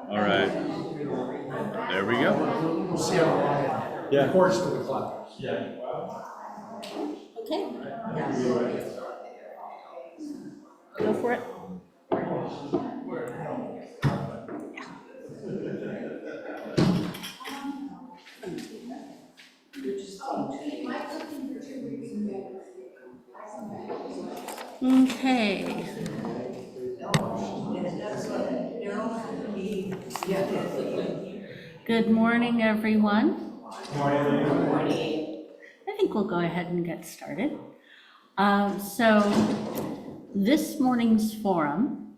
All right. There we go. We'll see how long it records to the clock. Yeah. Okay. Go for it. Okay. Good morning, everyone. I think we'll go ahead and get started. So this morning's forum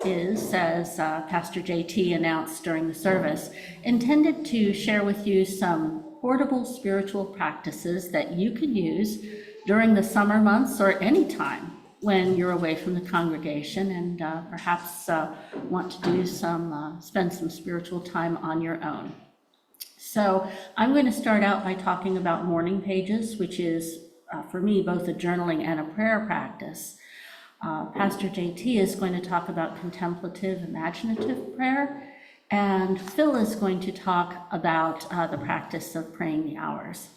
is, as Pastor JT announced during the service, intended to share with you some portable spiritual practices that you can use during the summer months or any time when you're away from the congregation and perhaps want to do spend some spiritual time on your own. So I'm going to start out by talking about morning pages, which is, for me, both a journaling and a prayer practice. Pastor JT is going to talk about contemplative, imaginative prayer, and Phil is going to talk about the practice of praying the hours.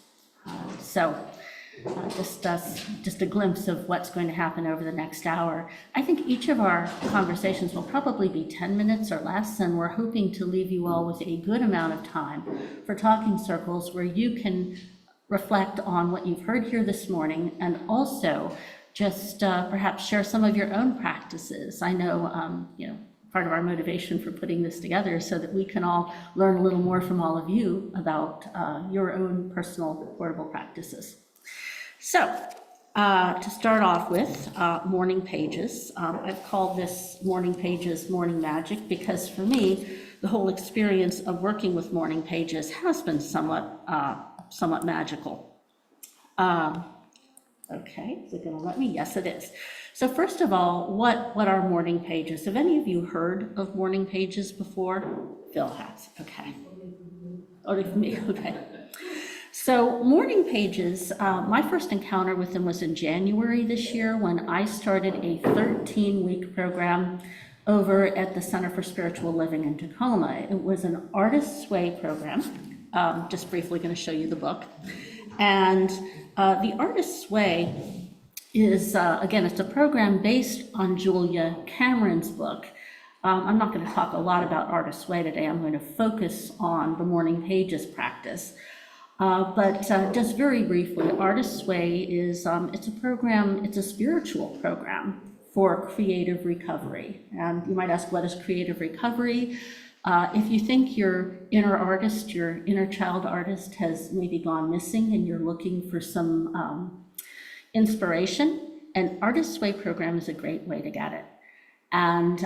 Just a glimpse of what's going to happen over the next hour. I think each of our conversations will probably be 10 minutes or less, and we're hoping to leave you all with a good amount of time for talking circles where you can reflect on what you've heard here this morning and also just perhaps share some of your own practices. I know, part of our motivation for putting this together is so that we can all learn a little more from all of you about your own personal portable practices. So, to start off with, morning pages. I've called this morning pages morning magic because for me, the whole experience of working with morning pages has been somewhat magical. Okay, is it gonna let me? Yes, it is. So first of all, what are morning pages? Have any of you heard of morning pages before? Phil has, okay. Oh, me, okay. So morning pages, my first encounter with them was in January this year when I started a 13-week program over at the Center for Spiritual Living in Tacoma. It was an Artist's Way program. Just briefly going to show you the book. And the Artist's Way is, again, it's a program based on Julia Cameron's book. I'm not going to talk a lot about Artist's Way today. I'm going to focus on the morning pages practice. But just very briefly, Artist's Way is, it's a program, it's a spiritual program for creative recovery. And you might ask, what is creative recovery? If you think your inner artist, your inner child artist has maybe gone missing and you're looking for some inspiration, an Artist's Way program is a great way to get it. And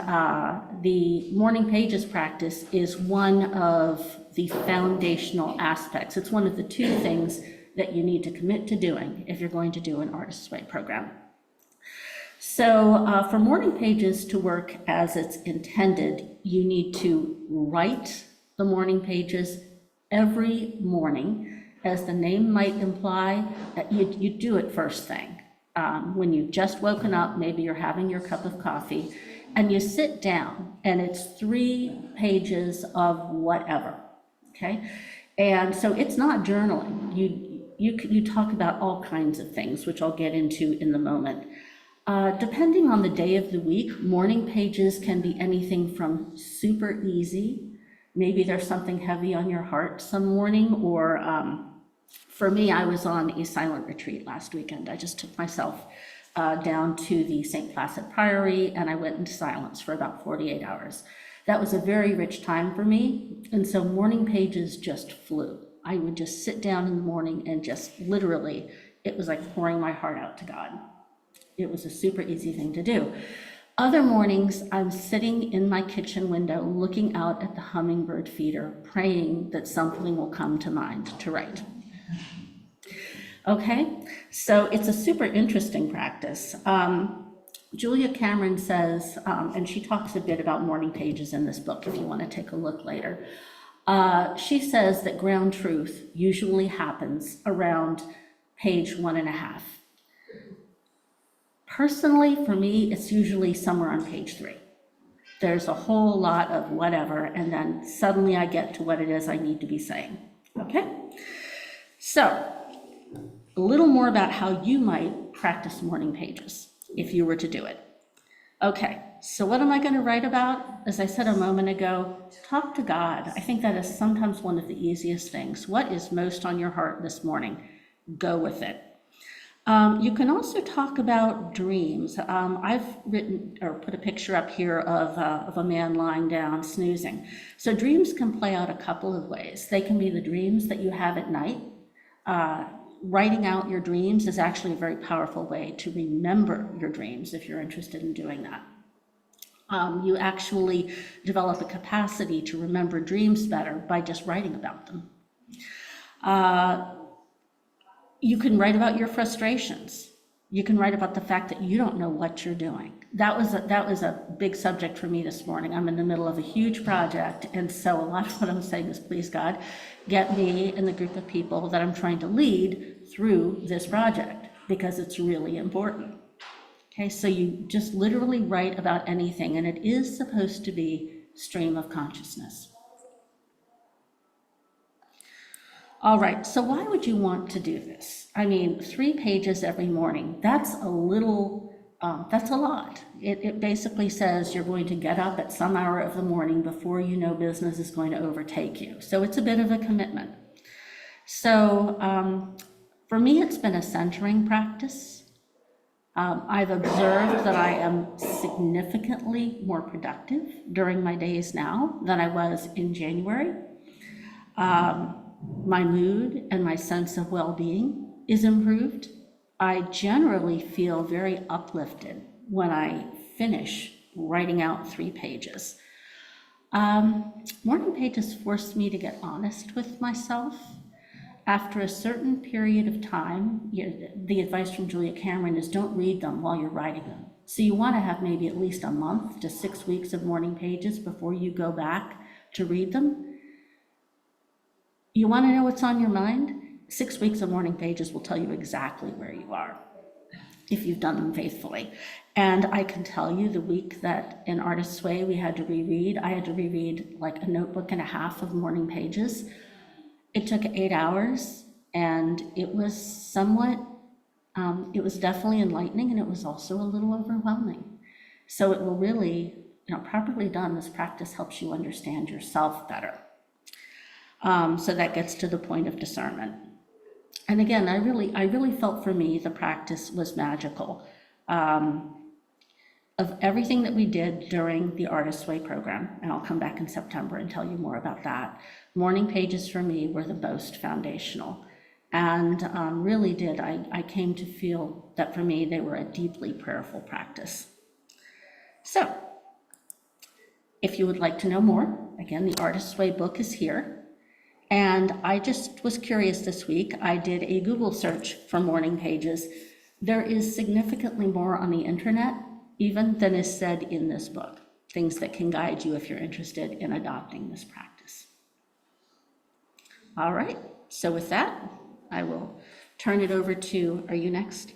the morning pages practice is one of the foundational aspects. It's one of the two things that you need to commit to doing if you're going to do an Artist's Way program. So for morning pages to work as it's intended, you need to write the morning pages every morning. As the name might imply, you do it first thing. When you've just woken up, maybe you're having your cup of coffee, and you sit down, and it's 3 pages of whatever, okay? And so it's not journaling. You talk about all kinds of things, which I'll get into in the moment. Depending on the day of the week, morning pages can be anything from super easy. Maybe there's something heavy on your heart some morning, or for me, I was on a silent retreat last weekend. I just took myself down to the St. Placid Priory, and I went into silence for about 48 hours. That was a very rich time for me, and so morning pages just flew. I would just sit down in the morning and just literally, it was like pouring my heart out to God. It was a super easy thing to do. Other mornings, I'm sitting in my kitchen window looking out at the hummingbird feeder, praying that something will come to mind to write. Okay, so it's a super interesting practice. Julia Cameron says, and she talks a bit about morning pages in this book if you want to take a look later. She says that ground truth usually happens around page 1.5. Personally, for me, it's usually somewhere on page 3. There's a whole lot of whatever, and then suddenly I get to what it is I need to be saying, okay? So, a little more about how you might practice morning pages if you were to do it. Okay, so what am I going to write about? As I said a moment ago, talk to God. I think that is sometimes one of the easiest things. What is most on your heart this morning? Go with it. You can also talk about dreams. I've written or put a picture up here of a man lying down snoozing. So dreams can play out a couple of ways. They can be the dreams that you have at night. Writing out your dreams is actually a very powerful way to remember your dreams if you're interested in doing that. You actually develop a capacity to remember dreams better by just writing about them. You can write about your frustrations. You can write about the fact that you don't know what you're doing. That was a big subject for me this morning. I'm in the middle of a huge project, and so a lot of what I'm saying is, please God, get me and the group of people that I'm trying to lead through this project, because it's really important. Okay, so you just literally write about anything, and it is supposed to be stream of consciousness. All right, so why would you want to do this? I mean, 3 pages every morning, that's a little, that's a lot. It basically says you're going to get up at some hour of the morning before you know business is going to overtake you. So it's a bit of a commitment. So for me, it's been a centering practice. I've observed that I am significantly more productive during my days now than I was in January. My mood and my sense of well-being is improved. I generally feel very uplifted when I finish writing out 3 pages. Morning pages forced me to get honest with myself. After a certain period of time, the advice from Julia Cameron is don't read them while you're writing them. So you want to have maybe at least a month to 6 weeks of morning pages before you go back to read them. You want to know what's on your mind? 6 weeks of morning pages will tell you exactly where you are if you've done them faithfully. And I can tell you the week that in Artist's Way we had to reread, I had to reread like a notebook and a half of morning pages. It took 8 hours, and it was somewhat, it was definitely enlightening, and it was also a little overwhelming. So it will really, properly done, this practice helps you understand yourself better. So that gets to the point of discernment. And again, I really felt for me the practice was magical. Of everything that we did during the Artist's Way program, and I'll come back in September and tell you more about that, morning pages for me were the most foundational. And really did, I came to feel that for me, they were a deeply prayerful practice. So, if you would like to know more, again, the Artist's Way book is here. And I just was curious this week. I did a Google search for morning pages. There is significantly more on the internet, even than is said in this book. Things that can guide you if you're interested in adopting this practice. All right, so with that, I will turn it over to, are you next?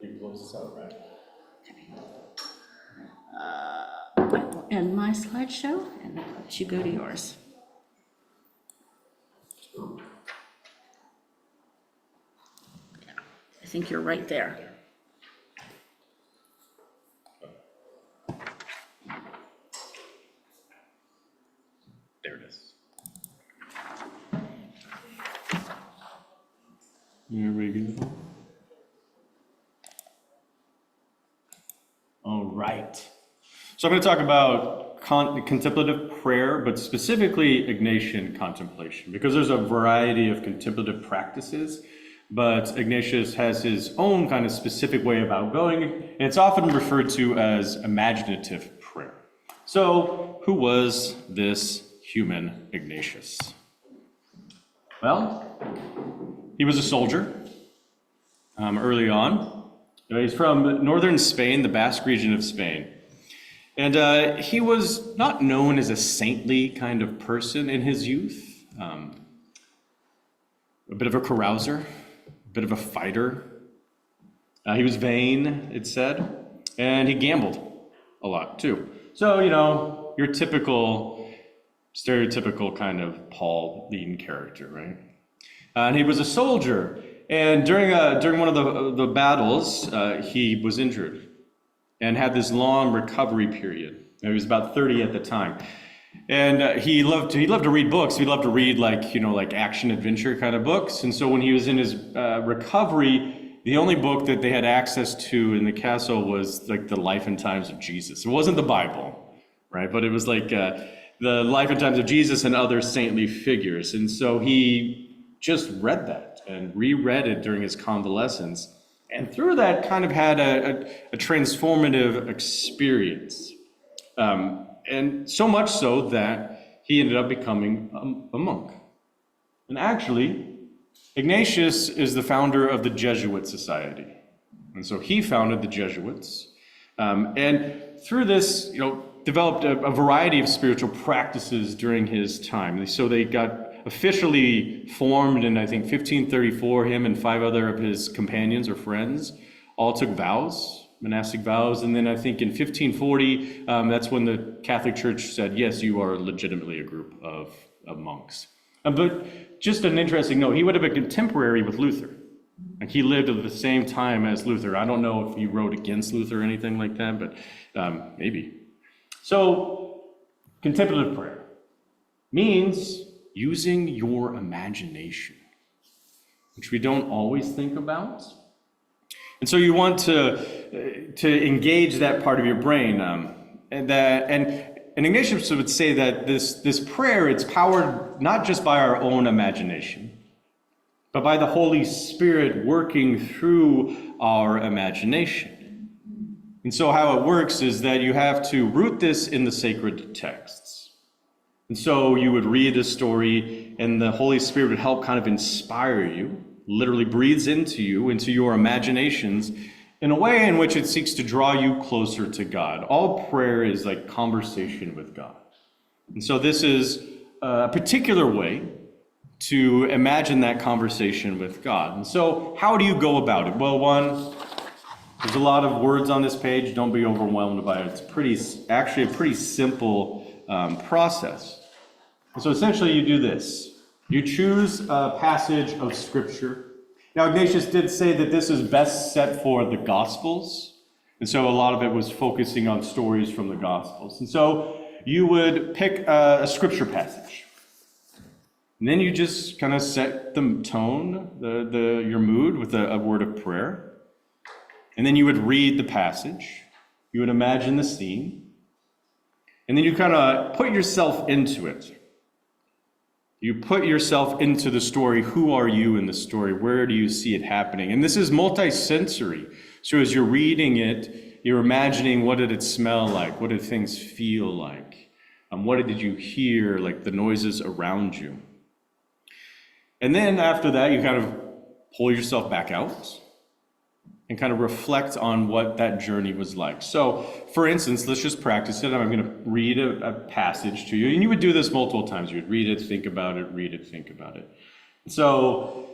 You close this out, right? Okay. I will end my slideshow and then let you go to yours. I think you're right there. There it is. Everybody good? All right. So I'm going to talk about contemplative prayer, but specifically Ignatian contemplation, because there's a variety of contemplative practices, but Ignatius has his own kind of specific way about going, and it's often referred to as imaginative prayer. So who was this human Ignatius? Well, he was a soldier early on. He's from northern Spain, the Basque region of Spain. And he was not known as a saintly kind of person in his youth. A bit of a carouser, a bit of a fighter. He was vain, it said, and he gambled a lot too. So, your typical, stereotypical kind of Paul leading character, right? And he was a soldier. And during one of the battles, he was injured and had this long recovery period. He was about 30 at the time. And he loved to read books. He loved to read like action adventure kind of books. And so when he was in his recovery, the only book that they had access to in the castle was like the life and times of Jesus. It wasn't the Bible, right? But it was like the life and times of Jesus and other saintly figures. And so he just read that and reread it during his convalescence. And through that kind of had a transformative experience. And so much so that he ended up becoming a monk. And actually, Ignatius is the founder of the Jesuit Society. And so he founded the Jesuits. And through this, developed a variety of spiritual practices during his time. So they got officially formed in, I think, 1534. Him and 5 other of his companions or friends all took vows. Monastic vows, and then I think in 1540, that's when the Catholic Church said, yes, you are legitimately a group of monks. But just an interesting note, he would have been contemporary with Luther. Like he lived at the same time as Luther. I don't know if he wrote against Luther or anything like that, but maybe. So, contemplative prayer means using your imagination, which we don't always think about. And so you want to engage that part of your brain, and Ignatius would say that this prayer, it's powered not just by our own imagination, but by the Holy Spirit working through our imagination. And so how it works is that you have to root this in the sacred texts. And so you would read a story, and the Holy Spirit would help kind of inspire you. Literally breathes into you, into your imaginations, in a way in which it seeks to draw you closer to God. All prayer is like conversation with God. And so this is a particular way to imagine that conversation with God. And so how do you go about it? Well, one, there's a lot of words on this page. Don't be overwhelmed by it. It's actually a pretty simple process. And so essentially you do this. You choose a passage of Scripture. Now, Ignatius did say that this is best set for the Gospels. And so a lot of it was focusing on stories from the Gospels. And so you would pick a Scripture passage. And then you just kind of set the tone, your mood with a word of prayer. And then you would read the passage. You would imagine the scene. And then you kind of put yourself into it. You put yourself into the story. Who are you in the story? Where do you see it happening? And this is multi-sensory. So as you're reading it, you're imagining what did it smell like? What did things feel like? What did you hear, like the noises around you? And then after that, you kind of pull yourself back out and kind of reflect on what that journey was like. So, for instance, let's just practice it. I'm going to read a passage to you. And you would do this multiple times. You would read it, think about it, read it, think about it. So,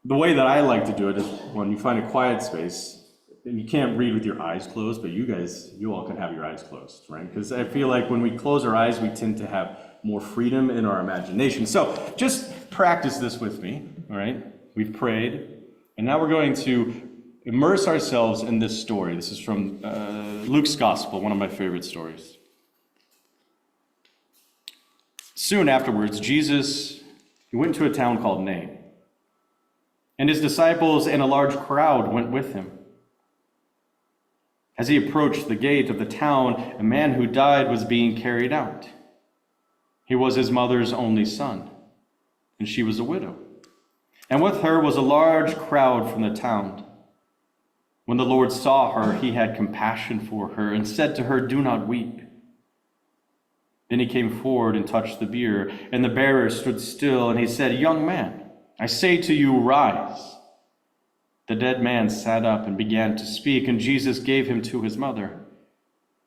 the way that I like to do it is when you find a quiet space, and you can't read with your eyes closed, but you all can have your eyes closed, right? Because I feel like when we close our eyes, we tend to have more freedom in our imagination. So, just practice this with me, all right? We've prayed, and now we're going to immerse ourselves in this story. This is from Luke's Gospel, one of my favorite stories. Soon afterwards, Jesus, he went to a town called Nain, and his disciples and a large crowd went with him. As he approached the gate of the town, a man who died was being carried out. He was his mother's only son, and she was a widow. And with her was a large crowd from the town. When the Lord saw her, he had compassion for her and said to her, "Do not weep." Then he came forward and touched the bier, and the bearer stood still, and he said, "Young man, I say to you, rise." The dead man sat up and began to speak, and Jesus gave him to his mother.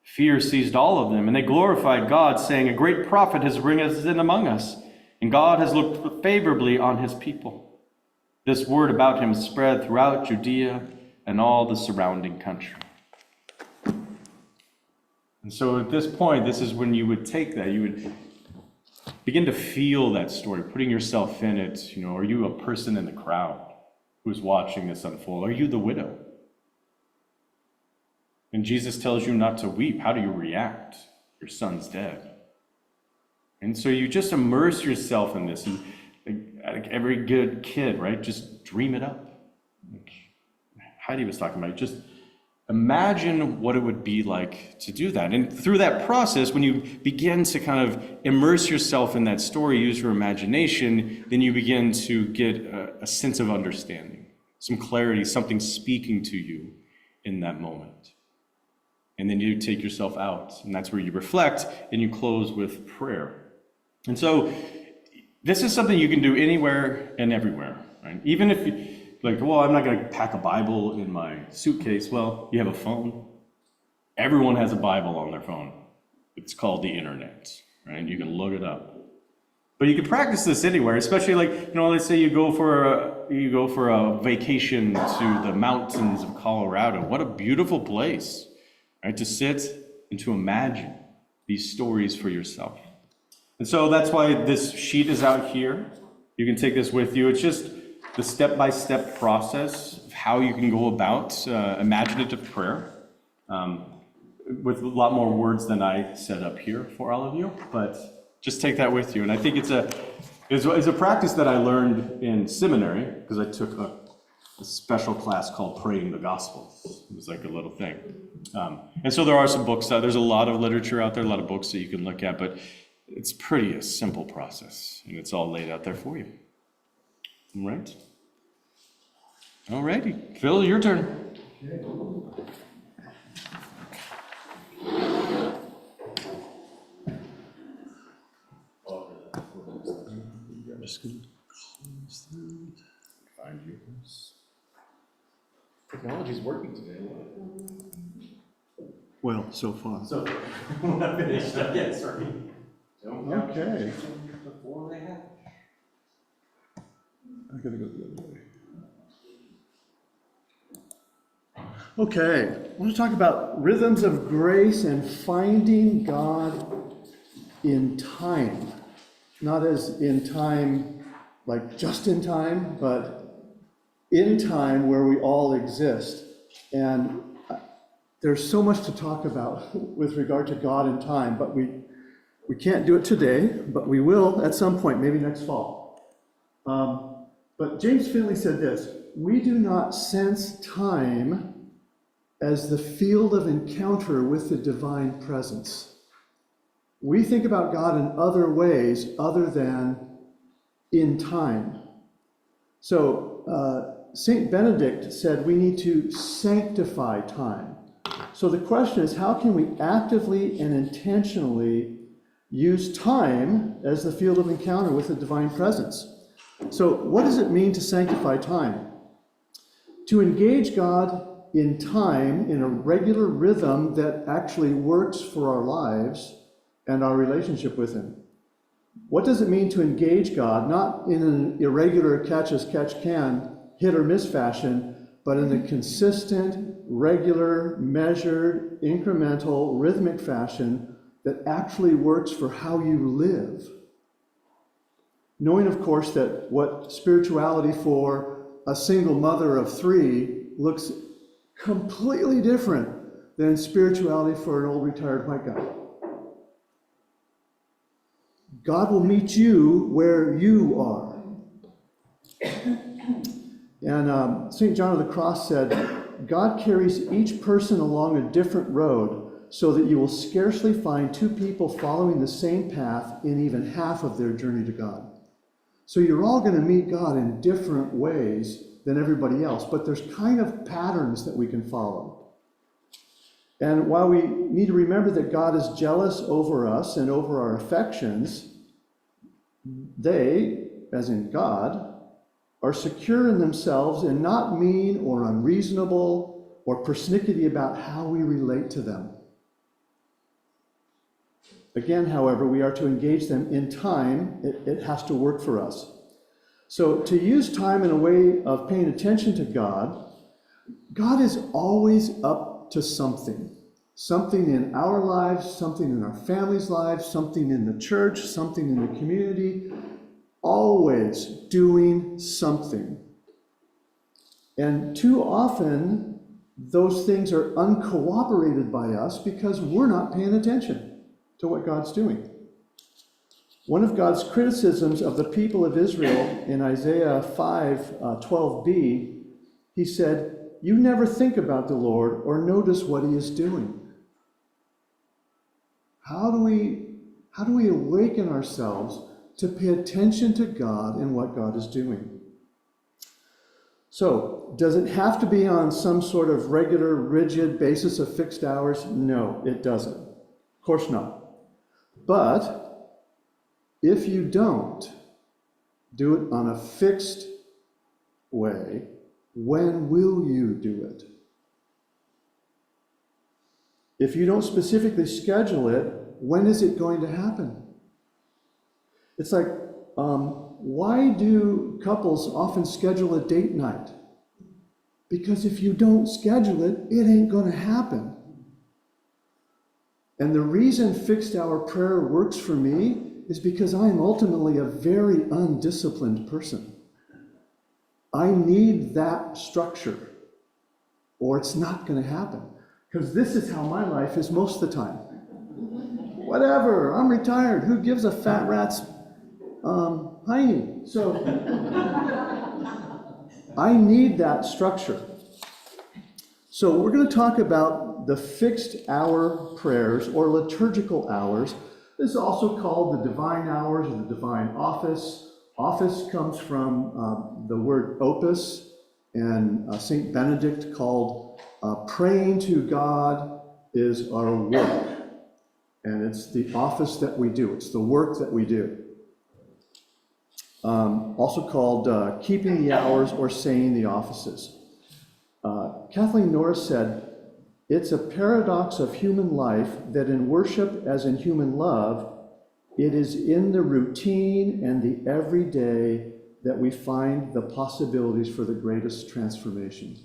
Fear seized all of them, and they glorified God, saying, "A great prophet has risen among us, and God has looked favorably on his people." This word about him spread throughout Judea and all the surrounding country. And And so at this point, this is when you would take that, you would begin to feel that story, putting yourself in it. You know, are you a person in the crowd who's watching this unfold? Are you the widow? And Jesus tells you not to weep. How do you react? Your son's dead. And so you just immerse yourself in this. And like every good kid, right? Just dream it up. Like Heidi was talking about, just imagine what it would be like to do that. And through that process, when you begin to kind of immerse yourself in that story, use your imagination, then you begin to get a sense of understanding, some clarity, something speaking to you in that moment. And then you take yourself out, and that's where you reflect, and you close with prayer. And so this is something you can do anywhere and everywhere, right? Even if you, like, well, I'm not going to pack a Bible in my suitcase. Well, you have a phone. Everyone has a Bible on their phone. It's called the internet, right? You can look it up. But you can practice this anywhere, especially like, you know, let's say you go for a vacation to the mountains of Colorado. What a beautiful place, right? To sit and to imagine these stories for yourself. And so that's why this sheet is out here. You can take this with you. It's just the step-by-step process of how you can go about imaginative prayer, with a lot more words than I said up here for all of you, but just take that with you. And I think it's a practice that I learned in seminary, because I took a special class called Praying the Gospels. It was like a little thing. And so there are some books, there's a lot of literature out there, a lot of books that you can look at, but it's pretty a simple process, and it's all laid out there for you. All right? All righty. Phil, your turn. Okay. I'm just going to close that. Find yours. Technology's working today. Well, so far. So, we're not finished yet, sorry. Okay. Before they happen. I gotta go the other way. Okay, I want to talk about rhythms of grace and finding God in time. Not as in time, like just in time, but in time where we all exist. And there's so much to talk about with regard to God in time, but we can't do it today, but we will at some point, maybe next fall. But James Finley said this: we do not sense time as the field of encounter with the divine presence. We think about God in other ways other than in time. So Saint Benedict said we need to sanctify time. So the question is, how can we actively and intentionally use time as the field of encounter with the divine presence? So what does it mean to sanctify time? To engage God in time in a regular rhythm that actually works for our lives and our relationship with Him. What does it mean to engage God, not in an irregular catch-as-catch-can, hit or miss fashion, but in a consistent, regular, measured, incremental, rhythmic fashion that actually works for how you live? Knowing, of course, that what spirituality for a single mother of 3 looks completely different than spirituality for an old retired white guy. God will meet you where you are. And St. John of the Cross said, God carries each person along a different road so that you will scarcely find 2 people following the same path in even half of their journey to God. So you're all going to meet God in different ways than everybody else, but there's kind of patterns that we can follow. And while we need to remember that God is jealous over us and over our affections, they, as in God, are secure in themselves and not mean or unreasonable or persnickety about how we relate to them. Again, however, we are to engage them in time. It has to work for us. So to use time in a way of paying attention to God, God is always up to something. Something in our lives, something in our families' lives, something in the church, something in the community, always doing something. And too often, those things are uncooperated by us because we're not paying attention to what God's doing. One of God's criticisms of the people of Israel in Isaiah 5:12b, he said, "You never think about the Lord or notice what he is doing." How do we awaken ourselves to pay attention to God and what God is doing? So, does it have to be on some sort of regular, rigid basis of fixed hours? No, it doesn't. Of course not. But if you don't do it on a fixed way, when will you do it? If you don't specifically schedule it, when is it going to happen? It's like, why do couples often schedule a date night? Because if you don't schedule it, it ain't going to happen. And the reason fixed hour prayer works for me is because I'm ultimately a very undisciplined person. I need that structure, or it's not going to happen. Because this is how my life is most of the time. Whatever, I'm retired. Who gives a fat rat's hiney? So I need that structure. So we're going to talk about the fixed hour prayers or liturgical hours. This is also called the divine hours or the divine office. Office comes from the word opus, and St. Benedict called praying to God is our work. And it's the office that we do. It's the work that we do. Also called keeping the hours or saying the offices. Kathleen Norris said, "It's a paradox of human life that in worship as in human love, it is in the routine and the everyday that we find the possibilities for the greatest transformation."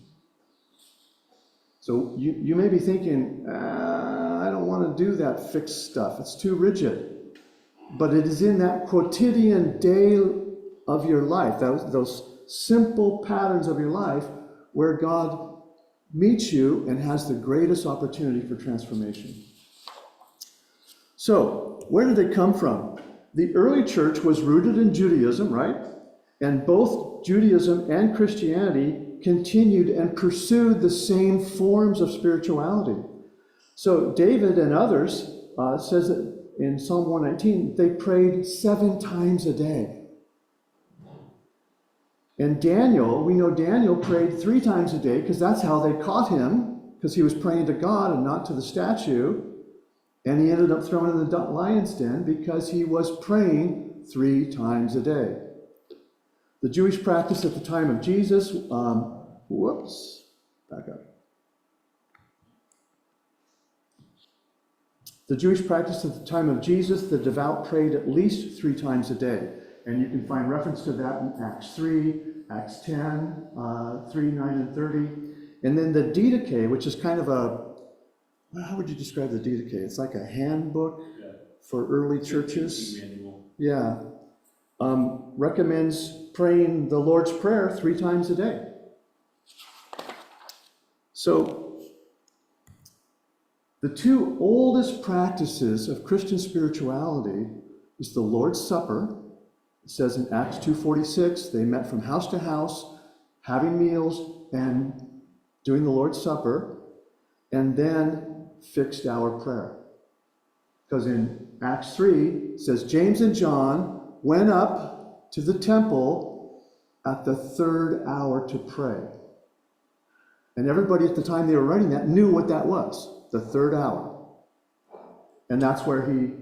So you may be thinking, I don't want to do that fixed stuff. It's too rigid. But it is in that quotidian day of your life, those simple patterns of your life, where God meets you and has the greatest opportunity for transformation. So, where did it come from? The early church was rooted in Judaism, right? And both Judaism and Christianity continued and pursued the same forms of spirituality. So David and others says that in Psalm 119, they prayed 7 times a day. And Daniel, we know Daniel prayed 3 times a day because that's how they caught him, because he was praying to God and not to the statue. And he ended up thrown in the lion's den because he was praying 3 times a day. The Jewish practice at the time of Jesus, back up. The Jewish practice at the time of Jesus, the devout prayed at least 3 times a day. And you can find reference to that in Acts 3, Acts 10, 3, 9, and 30. And then the Didache, which is kind of how would you describe the Didache? It's like a handbook for early churches. Yeah. Recommends praying the Lord's Prayer 3 times a day. So, the 2 oldest practices of Christian spirituality is the Lord's Supper. It says in Acts 2:46, they met from house to house, having meals and doing the Lord's Supper, and then fixed hour prayer. Because in Acts 3, it says, James and John went up to the temple at the 3rd hour to pray. And everybody at the time they were writing that knew what that was, the 3rd hour. And that's where he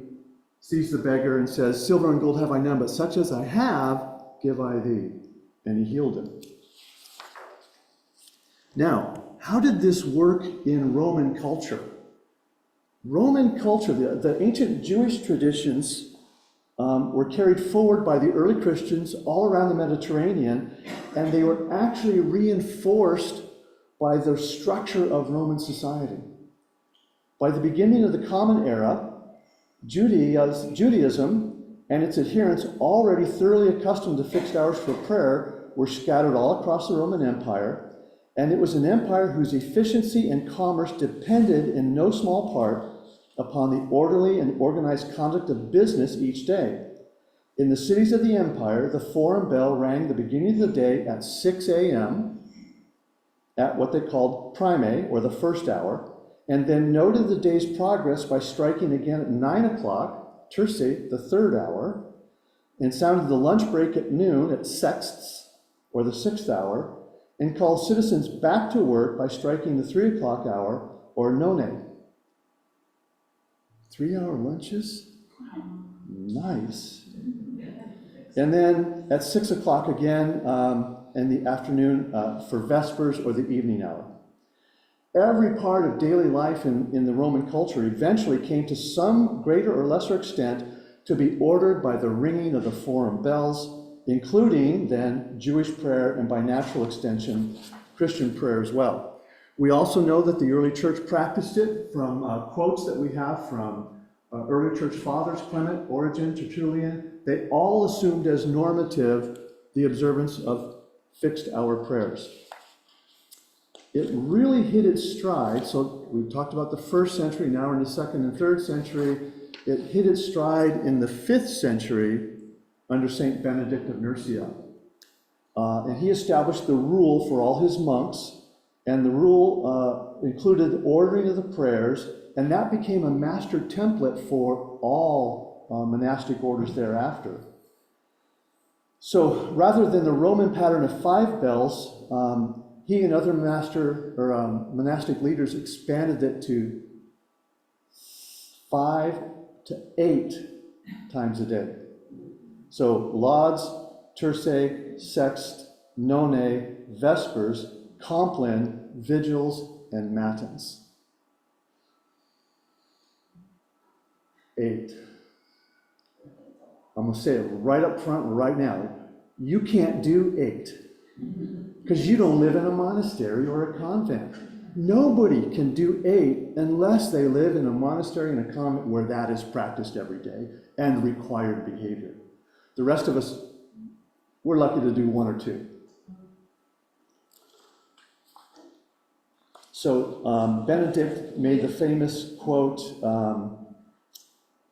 sees the beggar and says, silver and gold have I none, but such as I have, give I thee. And he healed him. Now, how did this work in Roman culture? Roman culture, the ancient Jewish traditions were carried forward by the early Christians all around the Mediterranean, and they were actually reinforced by the structure of Roman society. By the beginning of the Common Era, Judaism and its adherents, already thoroughly accustomed to fixed hours for prayer, were scattered all across the Roman Empire, and it was an empire whose efficiency and commerce depended in no small part upon the orderly and organized conduct of business each day. In the cities of the empire, the forum bell rang the beginning of the day at 6 a.m. at what they called prime, or the first hour, and then noted the day's progress by striking again at 9 o'clock, terce, the third hour, and sounded the lunch break at noon at sexts, or the sixth hour, and called citizens back to work by striking the 3 o'clock hour, or none. 3-hour lunches? Nice. And then at 6 o'clock again in the afternoon for vespers, or the evening hour. Every part of daily life in the Roman culture eventually came to some greater or lesser extent to be ordered by the ringing of the forum bells, including then Jewish prayer and by natural extension, Christian prayer as well. We also know that the early church practiced it from quotes that we have from early church fathers, Clement, Origen, Tertullian. They all assumed as normative the observance of fixed hour prayers. It really hit its stride. So we've talked about the first century, now we're in the second and third century. It hit its stride in the 5th century under Saint Benedict of Nursia. And he established the rule for all his monks, and the rule included the ordering of the prayers, and that became a master template for all monastic orders thereafter. So rather than the Roman pattern of 5 bells, he and other monastic leaders expanded it to 5 to 8 times a day. So lauds, terce, sext, none, vespers, compline, vigils, and matins. 8. I'm going to say it right up front right now. You can't do 8 because you don't live in a monastery or a convent. Nobody can do 8 unless they live in a monastery and a convent where that is practiced every day and required behavior. The rest of us, we're lucky to do 1 or 2. So Benedict made the famous quote,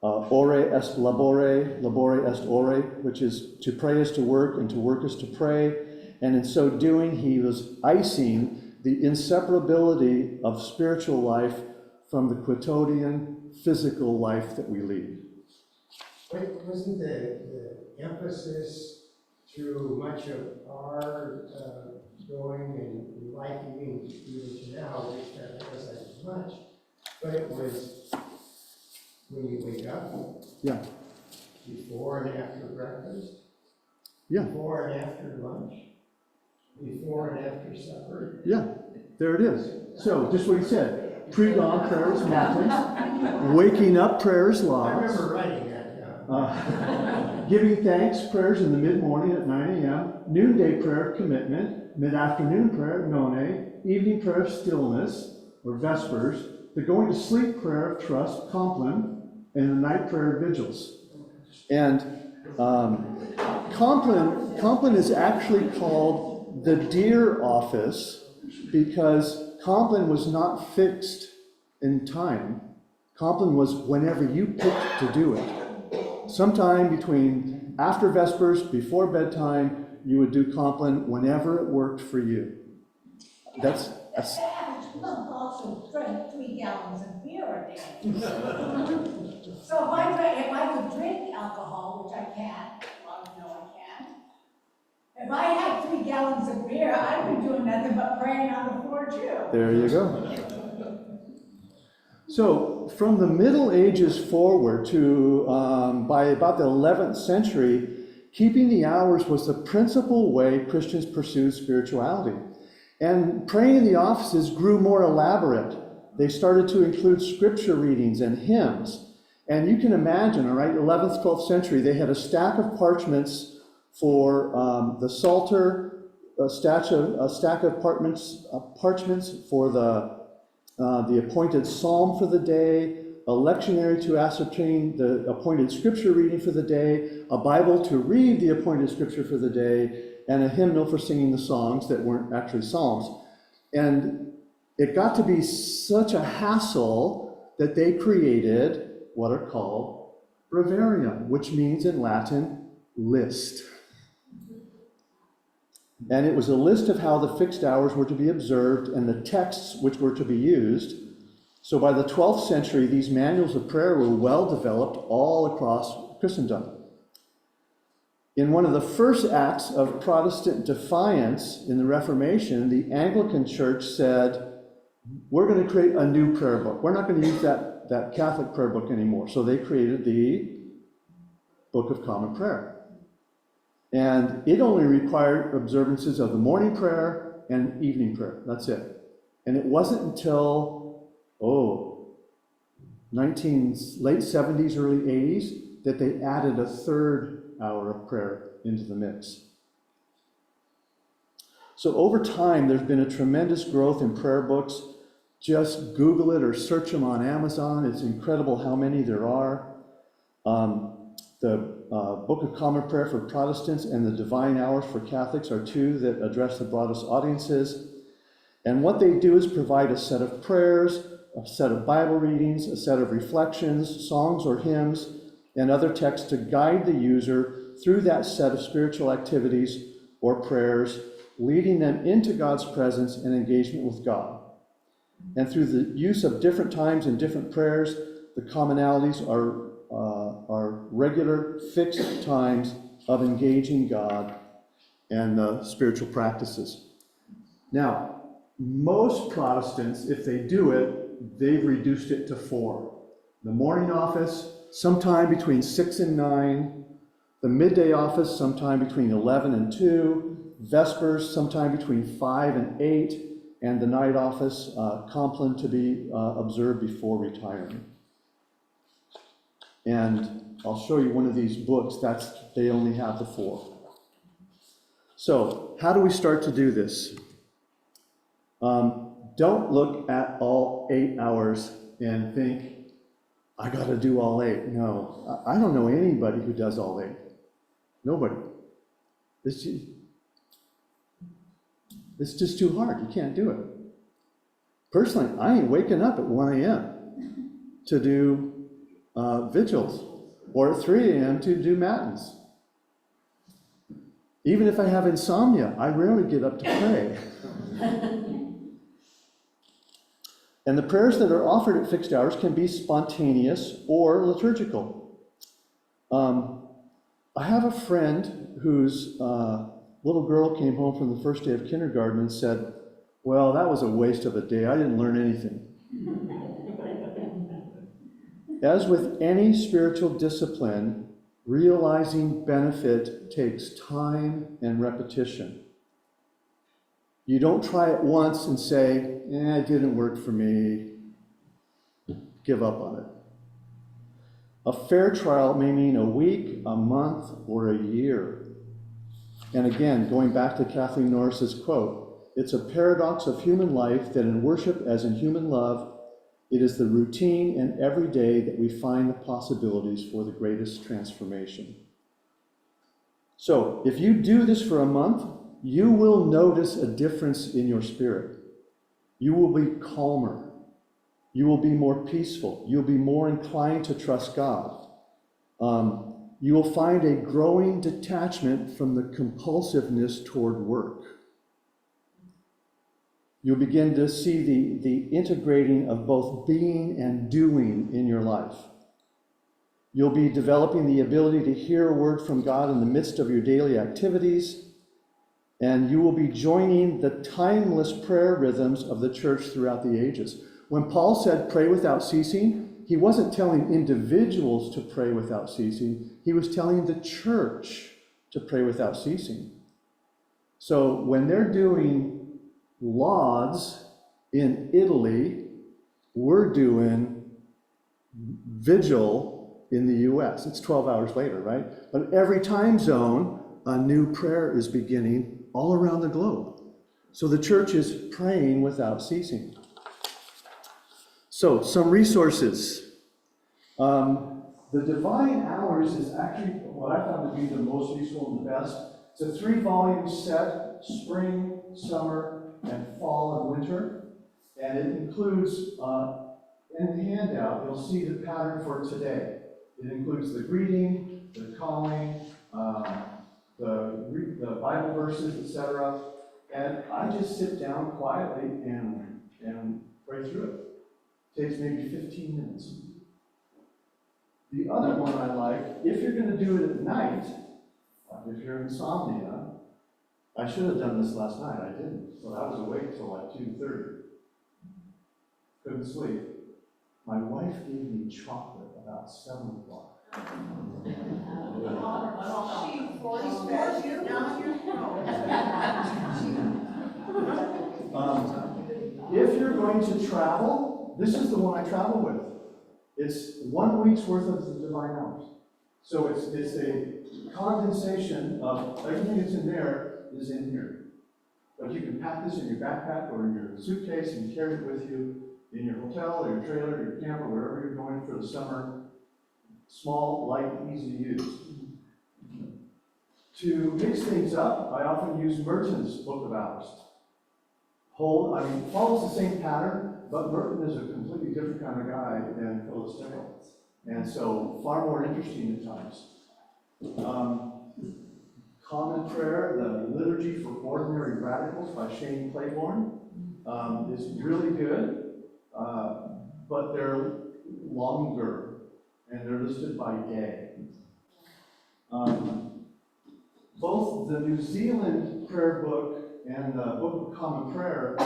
ore est labore, labore est ore, which is to pray is to work and to work is to pray. And in so doing, he was icing the inseparability of spiritual life from the quotidian physical life that we lead. But wasn't the emphasis through much of our going and liking even to now, which that wasn't as much, but it was when you wake up, Yeah, before and after breakfast, yeah, before and after lunch, before and after supper. yeah, there it is. So just what he said, pre-dawn prayers, matins, waking up prayers, I lauds, remember writing that down. giving thanks prayers in the mid-morning at 9 a.m., noonday prayer, commitment, mid-afternoon prayer, none, evening prayer, stillness, or vespers, the going to sleep prayer of trust, compline, and the night prayer, vigils. And compline is actually called the dear office because compline was not fixed in time. Compline was whenever you picked to do it. Sometime between after vespers, before bedtime, you would do compline whenever it worked for you. That's also drink 3 gallons of beer a day. So if I could drink alcohol, which I can't, a lot of you know I can't. If I had 3 gallons of beer, I'd be doing nothing but praying on the floor too. There you go. So from the Middle Ages forward to by about the 11th century, keeping the hours was the principal way Christians pursued spirituality. And praying in the offices grew more elaborate. They started to include scripture readings and hymns. And you can imagine, all right, 11th, 12th century, they had a stack of parchments for the Psalter, a stack of parchments for the the appointed psalm for the day, a lectionary to ascertain the appointed scripture reading for the day, a Bible to read the appointed scripture for the day, and a hymnal for singing the songs that weren't actually psalms. And it got to be such a hassle that they created what are called breviarium, which means in Latin, list. And it was a list of how the fixed hours were to be observed and the texts which were to be used. So by the 12th century, these manuals of prayer were well developed all across Christendom. In one of the first acts of Protestant defiance in the Reformation, the Anglican Church said, we're going to create a new prayer book. We're not going to use that Catholic prayer book anymore. So they created the Book of Common Prayer. And it only required observances of the morning prayer and evening prayer. That's it. And it wasn't until, late 70s, early 80s, that they added a third hour of prayer into the mix. So over time, there's been a tremendous growth in prayer books. Just Google it or search them on Amazon. It's incredible how many there are. The Book of Common Prayer for Protestants and the Divine Hours for Catholics are two that address the broadest audiences. And what they do is provide a set of prayers, a set of Bible readings, a set of reflections, songs or hymns, and other texts to guide the user through that set of spiritual activities or prayers, leading them into God's presence and engagement with God. And through the use of different times and different prayers, the commonalities are regular, fixed times of engaging God and the spiritual practices. Now, most Protestants, if they do it, they've reduced it to 4. The morning office, sometime between 6 and 9. The midday office, sometime between 11 and 2. Vespers, sometime between 5 and 8. And the night office, Compline, to be observed before retiring. And I'll show you one of these books. They only have the 4. So, how do we start to do this? Don't look at all 8 hours and think, I got to do all 8. No, I don't know anybody who does all 8. Nobody. It's just too hard. You can't do it. Personally, I ain't waking up at 1 a.m. to do vigils, or at 3 a.m. to do matins. Even if I have insomnia, I rarely get up to pray. And the prayers that are offered at fixed hours can be spontaneous or liturgical. I have a friend whose little girl came home from the first day of kindergarten and said, well, that was a waste of a day. I didn't learn anything. As with any spiritual discipline, realizing benefit takes time and repetition. You don't try it once and say, it didn't work for me. Give up on it. A fair trial may mean a week, a month, or a year. And again, going back to Kathleen Norris's quote, it's a paradox of human life that in worship as in human love, it is the routine and everyday that we find the possibilities for the greatest transformation. So, if you do this for a month, you will notice a difference in your spirit. You will be calmer. You will be more peaceful. You'll be more inclined to trust God. You will find a growing detachment from the compulsiveness toward work. You'll begin to see the integrating of both being and doing in your life. You'll be developing the ability to hear a word from God in the midst of your daily activities, and you will be joining the timeless prayer rhythms of the church throughout the ages. When Paul said pray without ceasing, he wasn't telling individuals to pray without ceasing. He was telling the church to pray without ceasing. So when they're doing lauds in Italy, we're doing vigil in the US. It's 12 hours later, right? But every time zone, a new prayer is beginning all around the globe. So the church is praying without ceasing. So, some resources. The Divine Hours is actually what I found to be the most useful and the best. It's a 3-volume set, spring, summer, and fall and winter. And it includes, in the handout, you'll see the pattern for today. It includes the greeting, the calling, the Bible verses, etc. And I just sit down quietly and pray through it. Takes maybe 15 minutes. The other one I like, if you're going to do it at night, like if you're insomnia, I should have done this last night, I didn't. But I was awake till like 2:30. Couldn't sleep. My wife gave me chocolate about 7 o'clock. She force-fed you down your throat. If you're going to travel, this is the one I travel with. It's 1 week's worth of the Divine Hours. So it's a condensation of everything that's in there is in here. But you can pack this in your backpack or in your suitcase and carry it with you in your hotel or your trailer or your camper, wherever you're going for the summer. Small, light, easy to use. To mix things up, I often use Merton's Book of Hours. It follows the same pattern, but Merton is a completely different kind of guy than Phyllis Dale. And so far more interesting at times. Common Prayer, the Liturgy for Ordinary Radicals by Shane Claiborne is really good, but they're longer and they're listed by day. Both the New Zealand prayer book and the Book of Common Prayer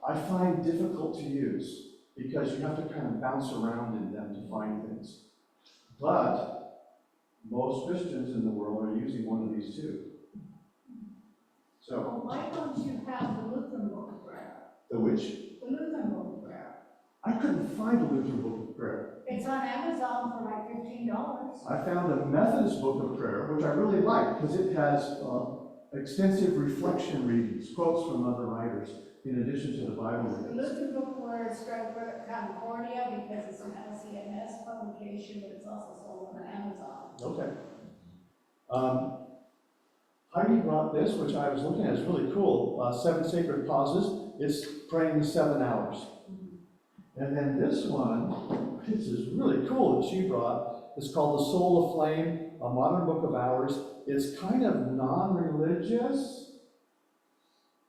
I find difficult to use because you have to kind of bounce around in them to find things. But most Christians in the world are using one of these too. So, Well, why don't you have the Lutheran Book of Prayer? the which? The Lutheran Book of Prayer. I couldn't find a Lutheran Book of Prayer. It's on Amazon for like $15. I found a Methodist Book of Prayer, which I really like because it has extensive reflection readings, quotes from other writers, in addition to the Bible The readings. Lutheran Book of Prayer is Concordia because it's an LCMS publication, but it's also sold on Amazon. Okay. Heidi brought this, which I was looking at, it's really cool. 7 Sacred Pauses. It's praying the 7 hours. And then this one, this is really cool that she brought. It's called The Soul Aflame, a modern book of hours. It's kind of non-religious,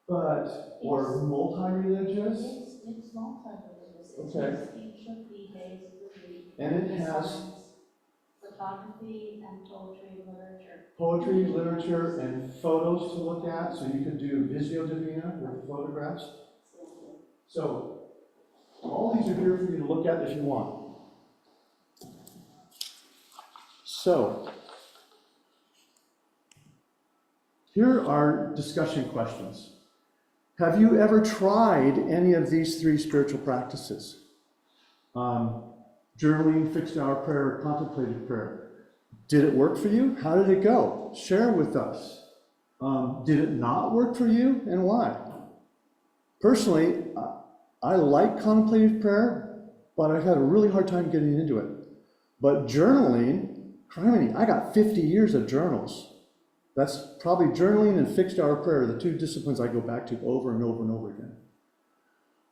or multi-religious. It's multi-religious. Okay. Each of the days of the week. And it has photography and poetry and literature. poetry, literature, and photos to look at, so you can do Visio Divina with photographs. So, all these are here for you to look at if you want. So, here are discussion questions. Have you ever tried any of these 3 spiritual practices? Journaling, fixed hour prayer, contemplative prayer. Did it work for you? How did it go? Share with us. Did it not work for you, and why? Personally, I like contemplative prayer, but I've had a really hard time getting into it. But journaling, criminy, I got 50 years of journals. That's probably journaling and fixed hour prayer, the 2 disciplines I go back to over and over and over again.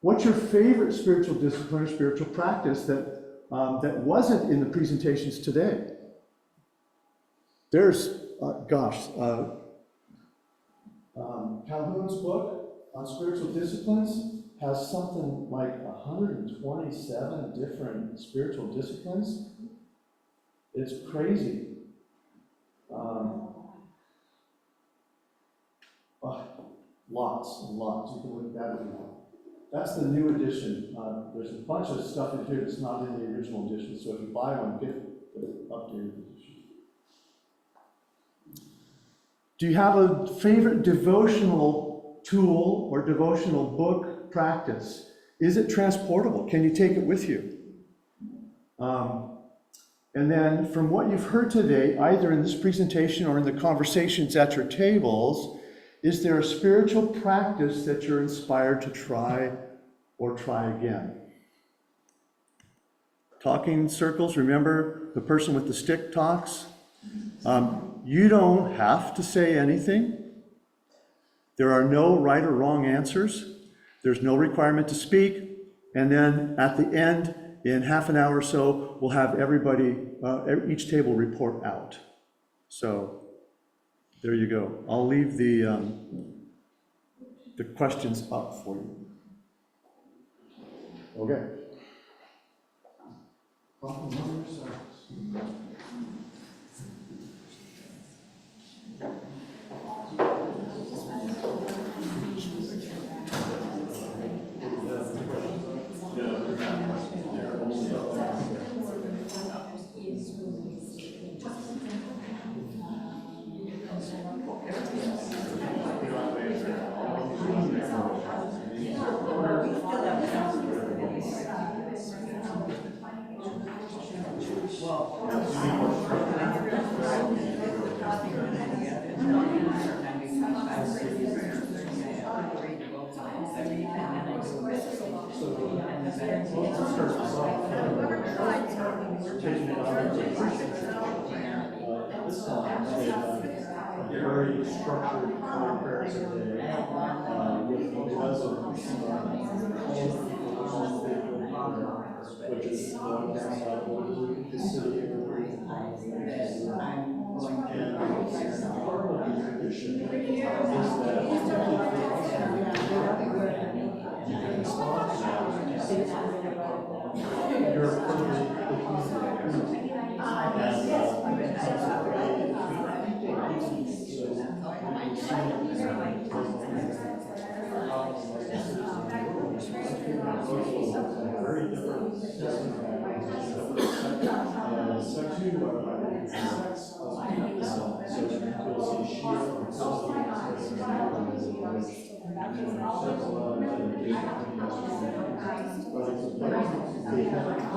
What's your favorite spiritual discipline or spiritual practice that wasn't in the presentations today? There's, Calhoun's book on spiritual disciplines has something like 127 different spiritual disciplines. It's crazy. Lots and lots. You can look at that if you want. That's the new edition. There's a bunch of stuff in here that's not in the original edition, so if you buy one, get the updated edition. Do you have a favorite devotional tool or devotional book practice? Is it transportable? Can you take it with you? And then from what you've heard today, either in this presentation or in the conversations at your tables, is there a spiritual practice that you're inspired to try or try again? talking circles, remember the person with the stick talks? You don't have to say anything. There are no right or wrong answers. There's no requirement to speak. And then at the end, in half an hour or so, we'll have everybody, each table report out. So there you go. I'll leave the questions up for you. Okay. Very structured prayers a day, with the residents, which is going down the city and part of the tradition is that you're very different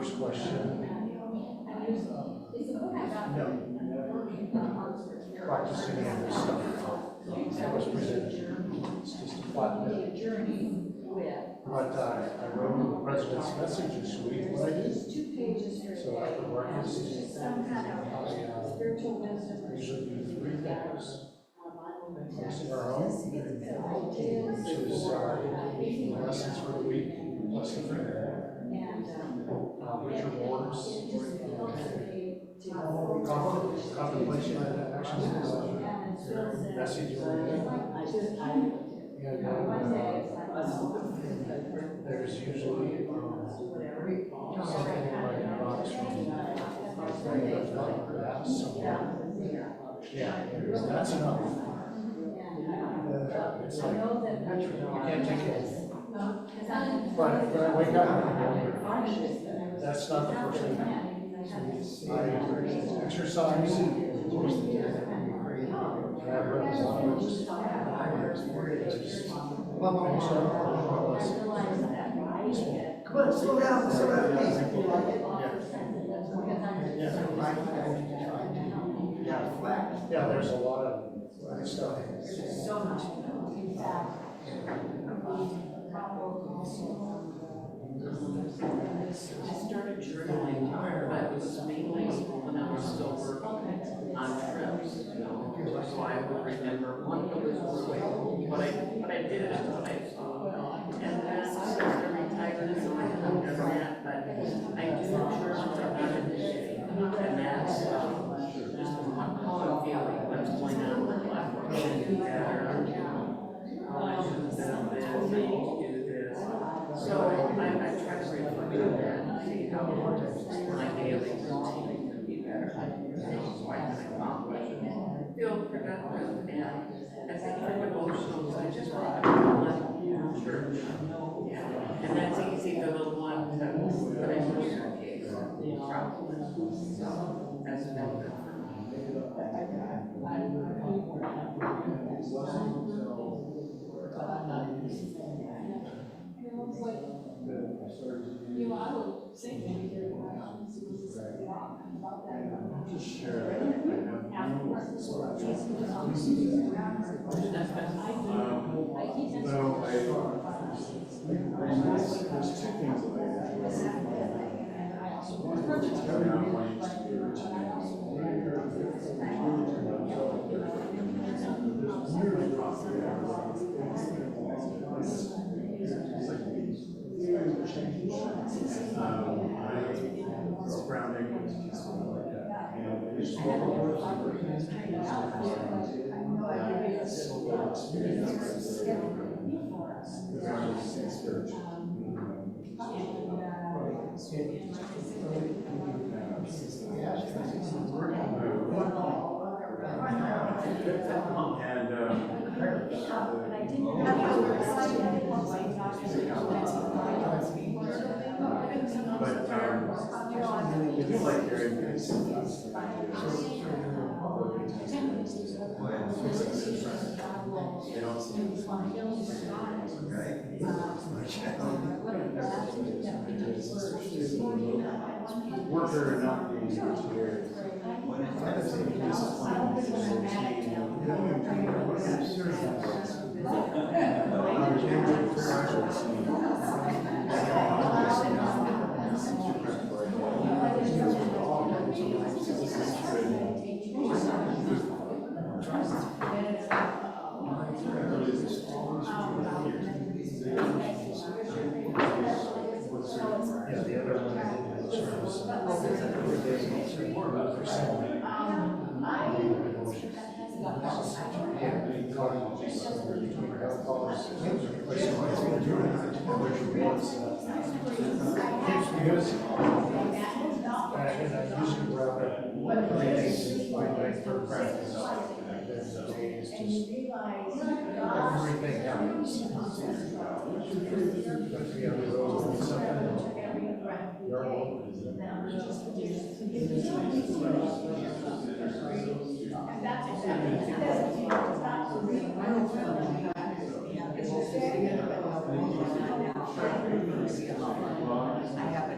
first question. No. Practicing and stuff that was presented. It's just a flat bit. But I wrote in the president's message this week what I did. So after breakfast, I usually do 3 things. Fixing our home, which is the lessons for the week, lesson for which rewards, contemplation and action, message every day. And there's usually something in my box from that somewhere. Yeah, that's enough. It's like, you can't take it. But I wake up in the morning, that's not the first thing. I exercise, Come on, slow down, please. Yeah, there's a lot of stuff. I started journaling, but it was mainly when I was still working on trips, so I would remember one but I did it until I saw. And then since I retired, so I haven't done that, but I do journal about it this day. And that's just how I'm feeling, what's going on with my life, what can I do better, how I should have done this, I need to do this. So I try to reflect on that and see how my daily routine can be better. So I can accomplish and feel productive. And I think for devotionals, I just want to one church. And that's easy, the little one to put in your suitcase. So that's been good for Just share that. There's 2 things that grounding like that. And it's I do like hearing things. Worker not being here. Everything happens. I have a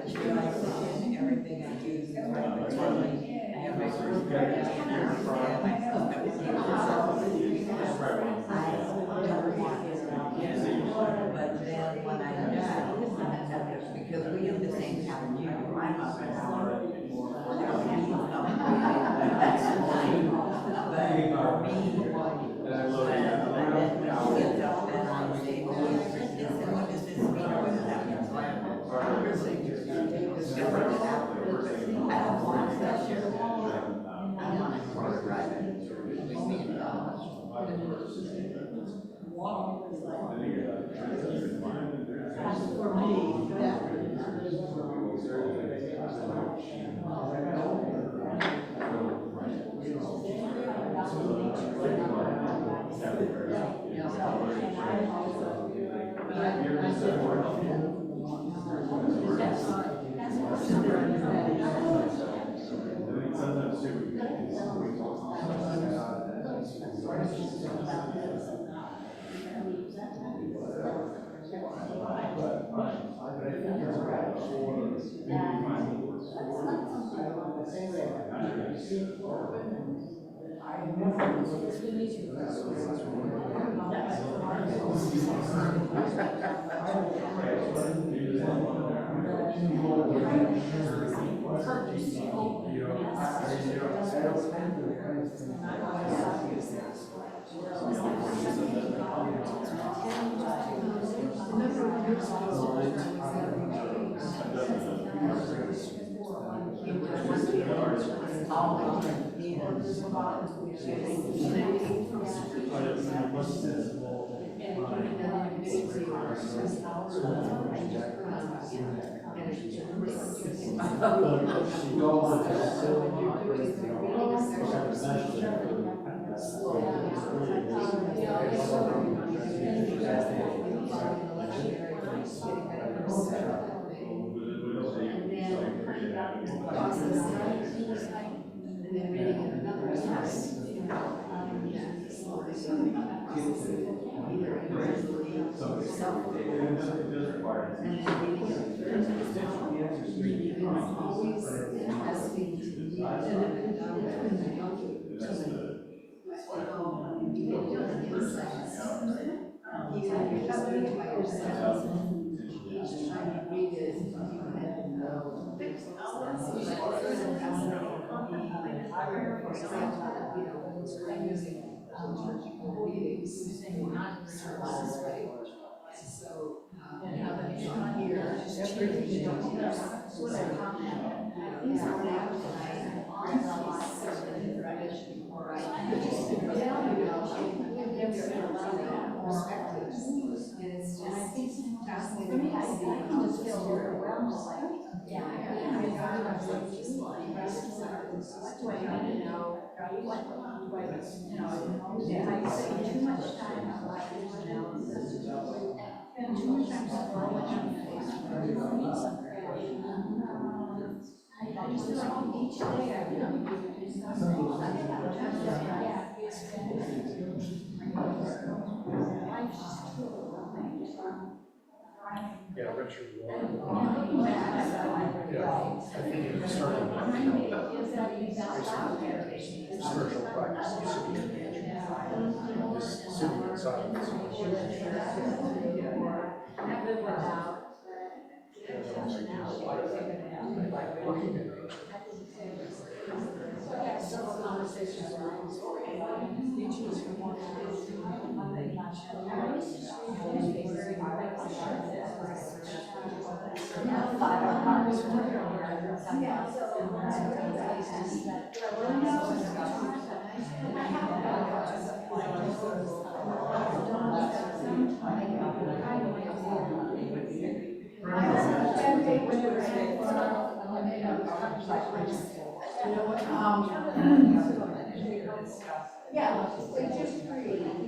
Yeah, Richard Ward. Yeah, I think it started with spiritual practice, sitting in nature, just sitting inside. Looking at nature. Yeah, it's just free.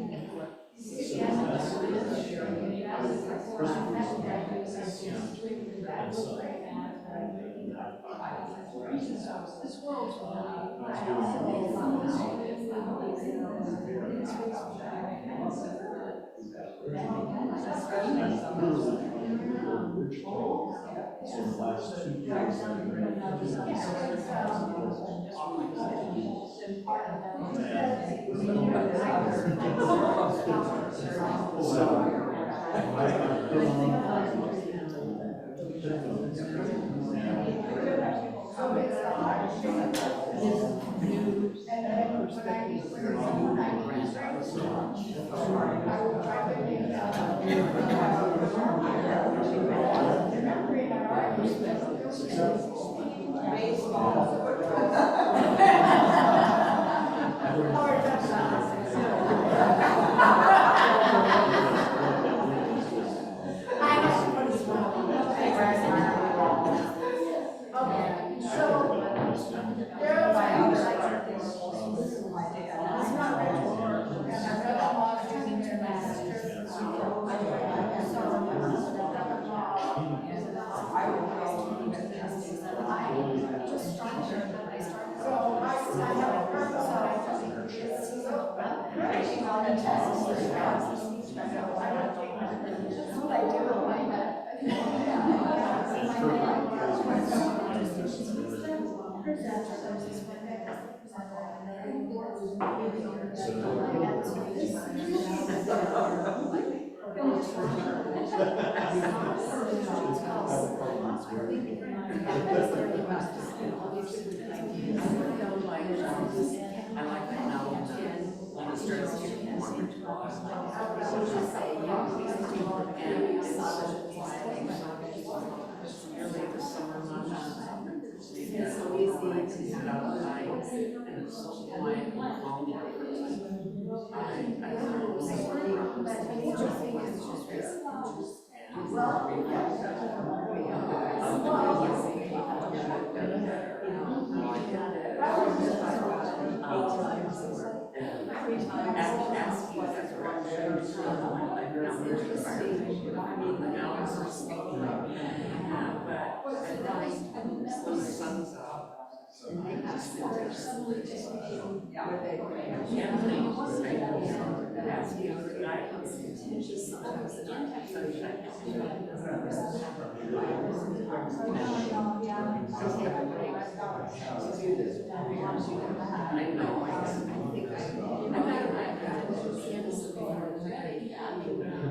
and it's so quiet and calm.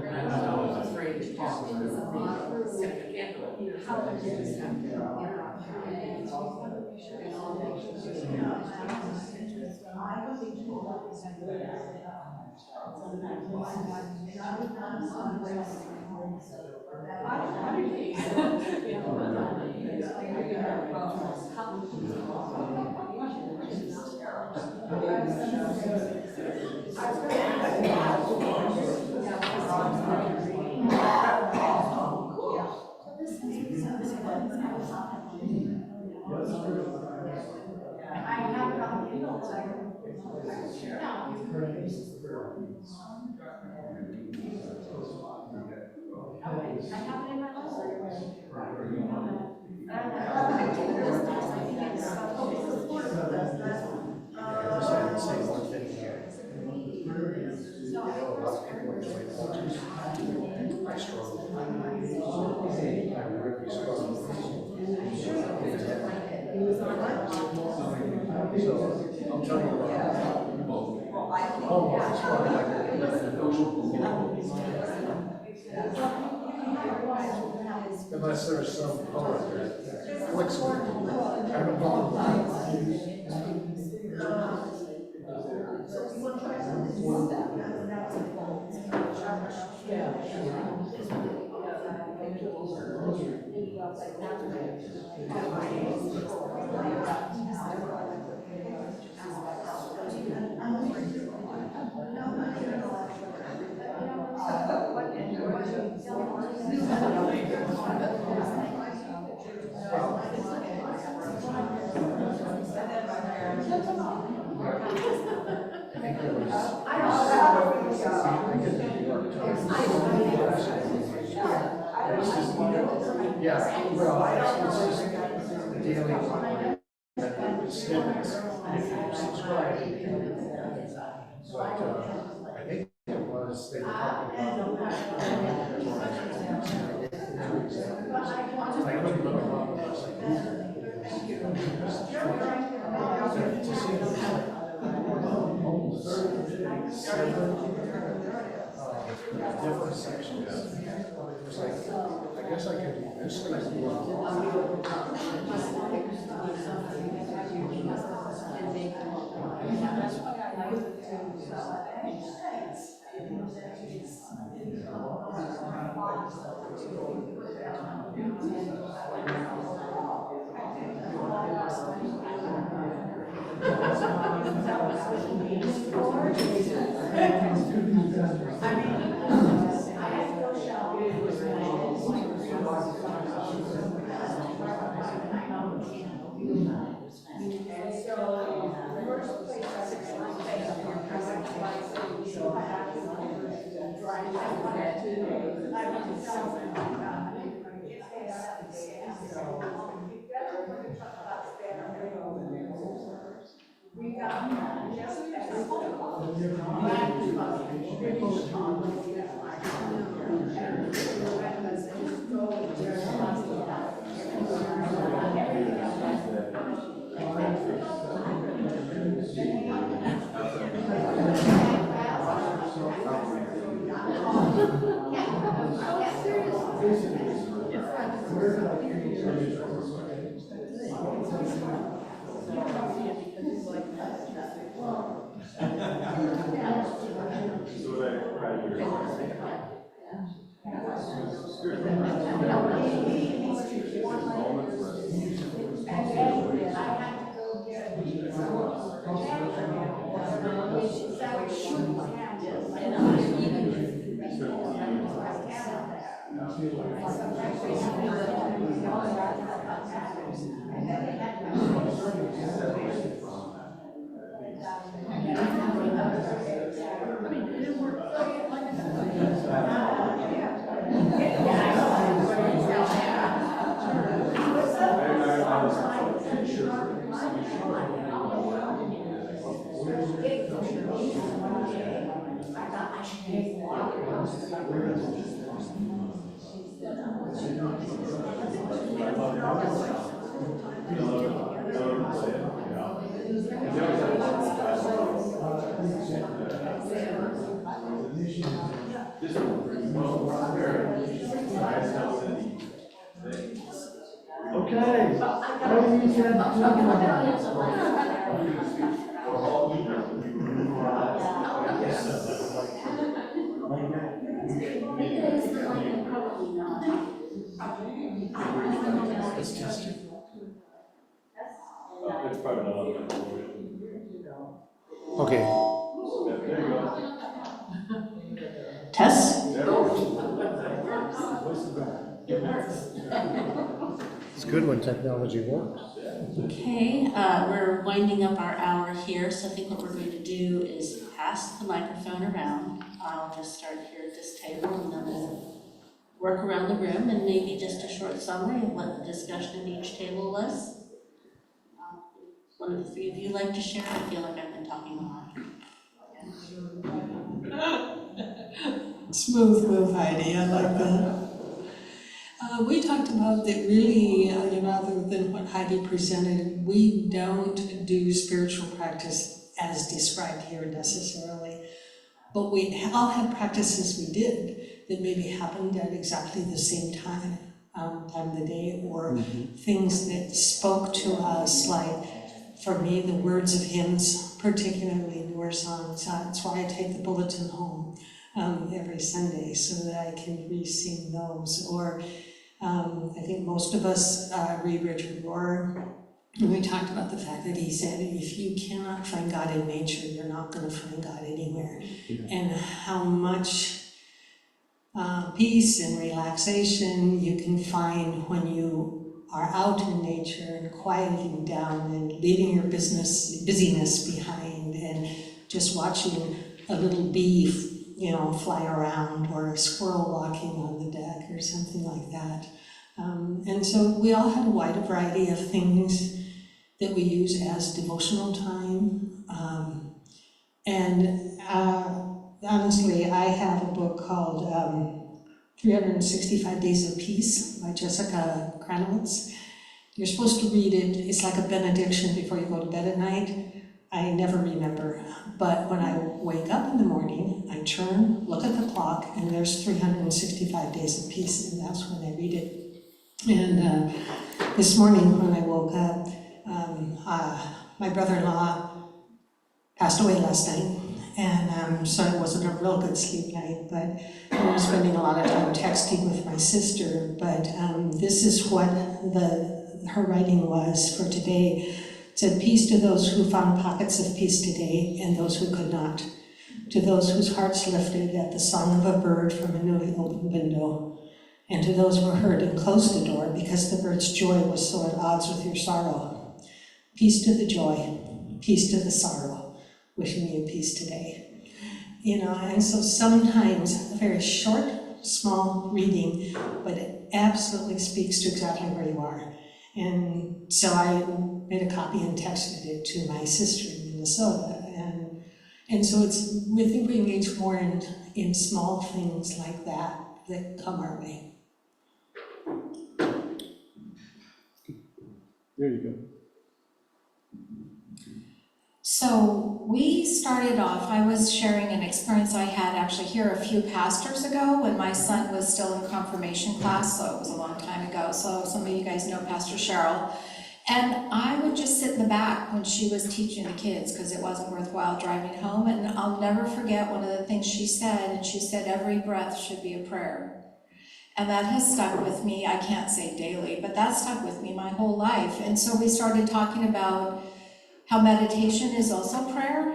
I thought it was afraid to talk to them. Except I can't do it. Unless there's some poet that flexible. I don't know. Yeah, well, it's just the daily snippets. If you subscribe, you can do that. But I think it was, they were talking about. I couldn't look them up. I was like, to see almost different sections. It was like, I guess I could do this thing. So that I should take a walk. Okay, ladies and gentlemen. It's probably not on that. Okay. Tess? It's good when technology works. Okay, we're winding up our hour here, so I think what we're going to do is pass the microphone around. I'll just start here at this table and then we'll work around the room and maybe just a short summary of what the discussion at each table was. One of the three of you like to share? I feel like I've been talking a lot. Smooth move, Heidi, I like that. We talked about that really, other than what Heidi presented, we don't do spiritual practice as described here necessarily. But we all had practices we did that maybe happened at exactly the same time of the day, or things that spoke to us, like, for me, the words of hymns, particularly newer songs. That's why I take the bulletin home every Sunday, so that I can re-sing those. Or I think most of us read Richard Rohr, and we talked about the fact that he said, if you cannot find God in nature, you're not going to find God anywhere. Yeah. And how much peace and relaxation you can find when you are out in nature and quieting down and leaving your busyness behind and just watching a little bee, fly around, or a squirrel walking on the deck or something like that. And so we all had a wide variety of things that we use as devotional time. Honestly, I have a book called 365 Days of Peace by Jessica Kranowitz. You're supposed to read it. It's like a benediction before you go to bed at night. I never remember, but when I wake up in the morning, I turn, look at the clock, and there's 365 days of peace, and that's when I read it. And this morning when I woke up, my brother-in-law passed away last night, and so it wasn't a real good sleep night, but I was spending a lot of time texting with my sister. But this is what her writing was for today. It said, "Peace to those who found pockets of peace today and those who could not. To those whose hearts lifted at the song of a bird from a newly opened window. And to those who heard and closed the door because the bird's joy was so at odds with your sorrow. Peace to the joy, peace to the sorrow, wishing you peace today." And so sometimes a very short, small reading, but it absolutely speaks to exactly where you are. And so I made a copy and texted it to my sister in Minnesota. And so I think we engage more in small things like that come our way. There you go. So we started off, I was sharing an experience I had actually here a few pastors ago when my son was still in confirmation class, so it was a long time ago. So some of you guys know Pastor Cheryl. And I would just sit in the back when she was teaching the kids because it wasn't worthwhile driving home. And I'll never forget one of the things she said, and she said, every breath should be a prayer. And that has stuck with me. I can't say daily, but that stuck with me my whole life. And so we started talking about how meditation is also prayer,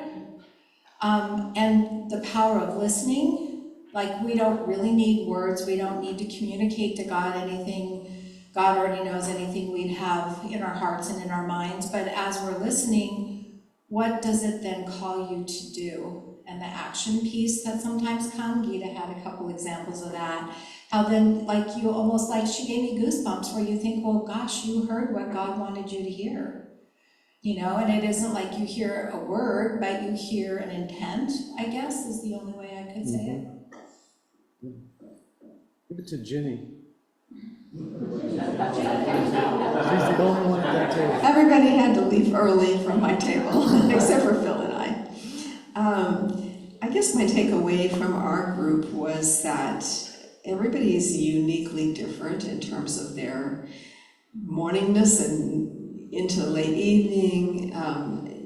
and the power of listening. Like, we don't really need words. We don't need to communicate to God anything. God already knows anything we'd have in our hearts and in our minds. But as we're listening, what does it then call you to do? And the action piece that sometimes comes, Gita had a couple examples of that. How then, you almost she gave me goosebumps where you think, well, gosh, you heard what God wanted you to hear. You know, and it isn't like you hear a word, but you hear an intent, I guess, is the only way I could say it. Give it to Ginny. She's the only one at that table. Everybody had to leave early from my table, except for Phil and I. I guess my takeaway from our group was that everybody is uniquely different in terms of their morningness and into late evening.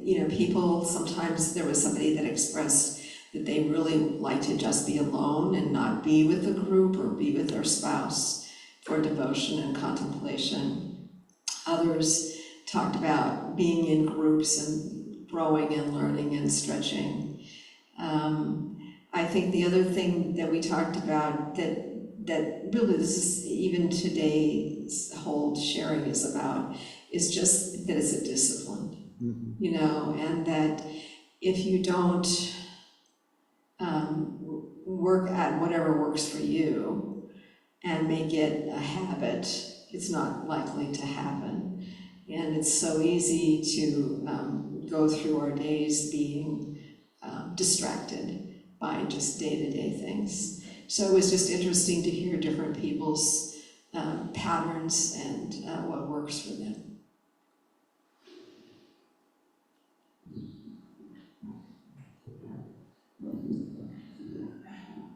You know, people, sometimes there was somebody that expressed that they really like to just be alone and not be with a group or be with their spouse for devotion and contemplation. Others talked about being in groups and growing and learning and stretching. I think the other thing that we talked about that really this is even today's whole sharing is about is just that it's a discipline, you know, and that if you don't work at whatever works for you and make it a habit, it's not likely to happen. And it's so easy to go through our days being distracted by just day-to-day things. So it was just interesting to hear different people's patterns and what works for them.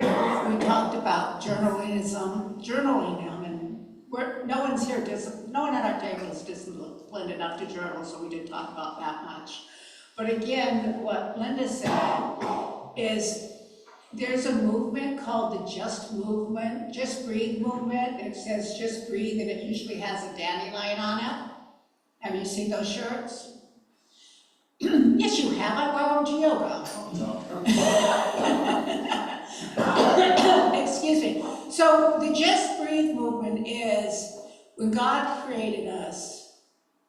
We talked about journaling, and no one's here, no one at our table is disciplined enough to journal, so we didn't talk about that much. But again, what Linda said is there's a movement called the Just Breathe movement. It says just breathe, and it usually has a dandelion on it. Have you seen those shirts? Yes, you have. I wear them to yoga. Excuse me. So the Just Breathe movement is when God created us,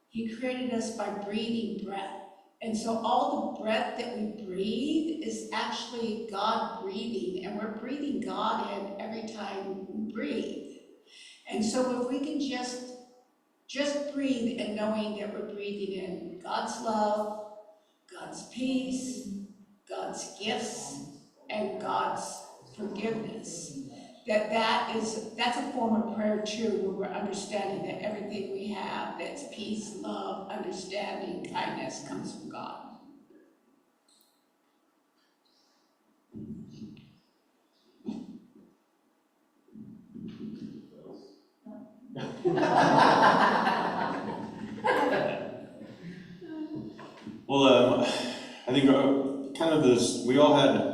He created us by breathing breath. And so all the breath that we breathe is actually God breathing, and we're breathing God in every time we breathe. And so if we can just breathe and knowing that we're breathing in God's love, God's peace, God's gifts, and God's forgiveness, that's a form of prayer too, where we're understanding that everything we have that's peace, love, understanding, kindness comes from God. Well, I think kind of this, we all had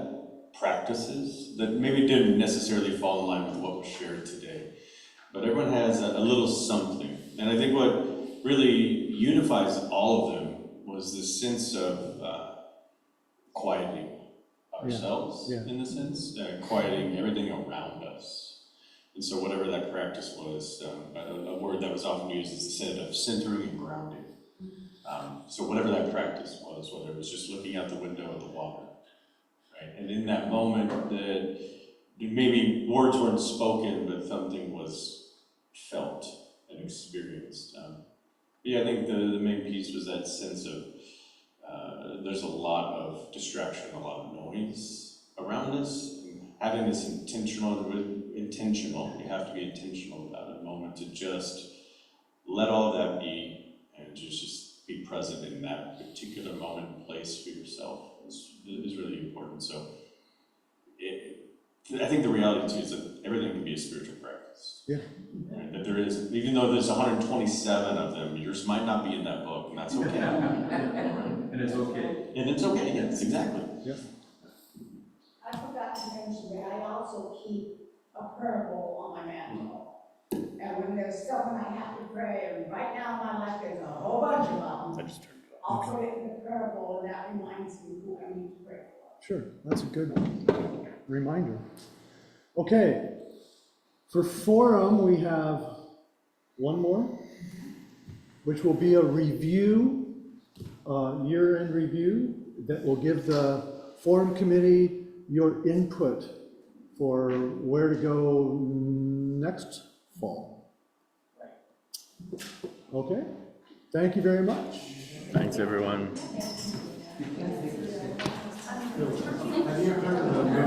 practices that maybe didn't necessarily fall in line with what was shared today, but everyone has a little something. And I think what really unifies all of them was this sense of quieting ourselves, in the sense, quieting everything around us. And so whatever that practice was, a word that was often used is the sense of centering and grounding. So whatever that practice was, whether it was just looking out the window at the water, right? And in that moment, that maybe words weren't spoken, but something was felt and experienced. Yeah, I think the main piece was that sense of there's a lot of distraction, a lot of noise around us, and having this intentional, you have to be intentional about a moment to just let all of that be and just be present in that particular moment and place for yourself is really important. So I think the reality too is that everything can be a spiritual practice. Yeah. Right? That there is, even though there's 127 of them, yours might not be in that book, and that's okay. And it's okay. And it's okay, yes, exactly. Yeah. I forgot to mention that I also keep a prayer bowl on my mantle. And when there's someone I have to pray, and right now in my life there's a whole bunch of them, I'll put it in the prayer bowl, and that reminds me who I need to pray for. Sure, that's a good reminder. Okay, for forum, we have one more, which will be a review, year-end review, that will give the forum committee your input for where to go next fall. Okay, thank you very much. Thanks, everyone. Have you ever heard of the movie?